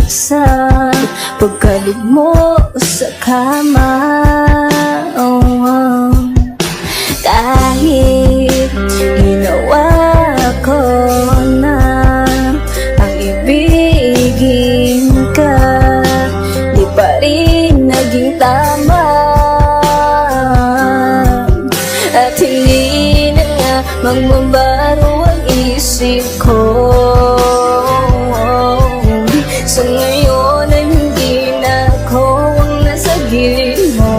sa pagkalog mo sa kama. Kahit ginawa ko na ang ibigin ka, di pa rin naging tama. At hindi na nga magbabago ang isip ko. Sa ngayon ay hindi na ako ang nasa gilid mo.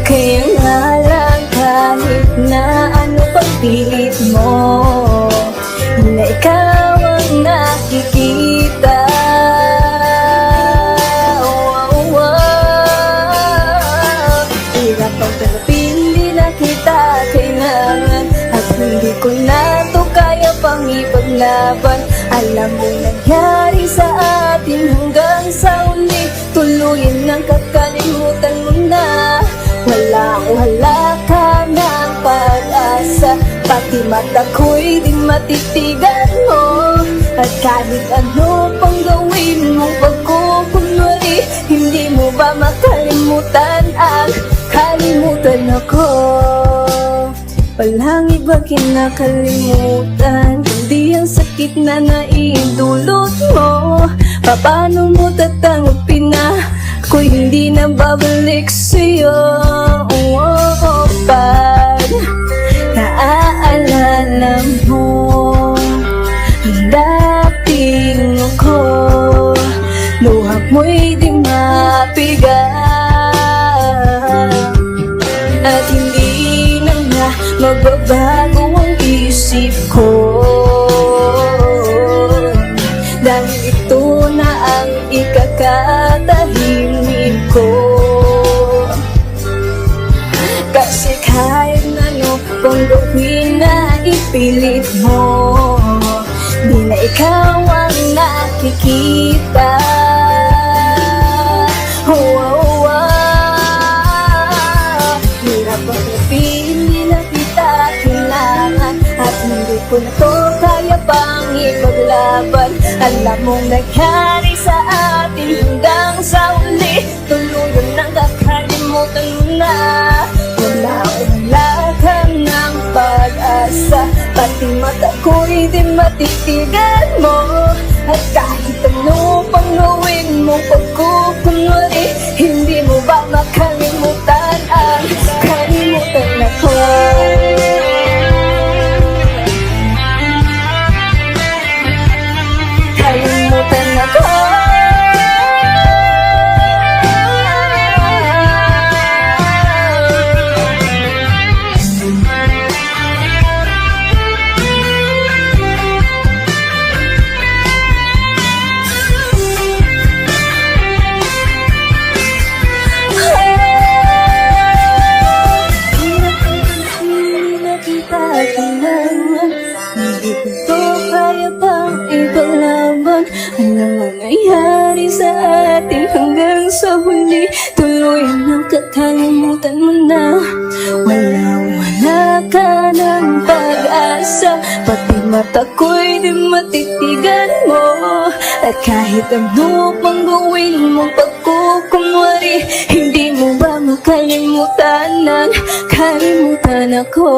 Kaya nga lang kahit na ano pang pilit mo, na ikaw ang nakikita. Hirap ang tanggapin, di na kita kailangan, at hindi ko na to kaya pang ipaglaban. Alam mo nangyari sa atin hanggang sa uli, tuluyan ng kakalimutan mo na. Wala ka ng pag-asa, pati mata ko'y di matitigan mo. At kahit ano pang gawin mong pagkukunwari, hindi mo ba makalimutan ang kalimutan ako? Walang iba kinakalimutan kundi ang sakit na naidulot mo. Paano mo tatanggapin na ako'y hindi na babalik sa'yo? Pag naaalala mo ang dating ako, luha mo'y di mapigat. At hindi na nga magbabago ang isip ko, dahil ito na ang ikakatahimik ko. Kasi kahit ano kung gawin na ipilit mo, di na ikaw ang nakikita. Hirap ang lapin, di na kita kailangan, at hindi ko na to kaya pang ipaglaban. Alam mong nangyari sa atin hanggang sa uli, tuluyan ng kakalimutan mo na. Wala ka ng pag-asa, pati mata ko'y di matitigan mo. At kahit ano pang gawin mong pagkukunwari, hindi mo ba makalimutan ang kalimutan ako? Kalimutan ako. Hindi ko to kaya pang ipaglaban. Anong mangyayari sa atin hanggang sa huli, tuluyan ng kakalimutan mo na. Wala ka ng pag-asa, pati mata ko'y di matitigan mo. At kahit ano pang gawin mong pagkukunwari, hindi mo ba makalimutan ang kalimutan ako?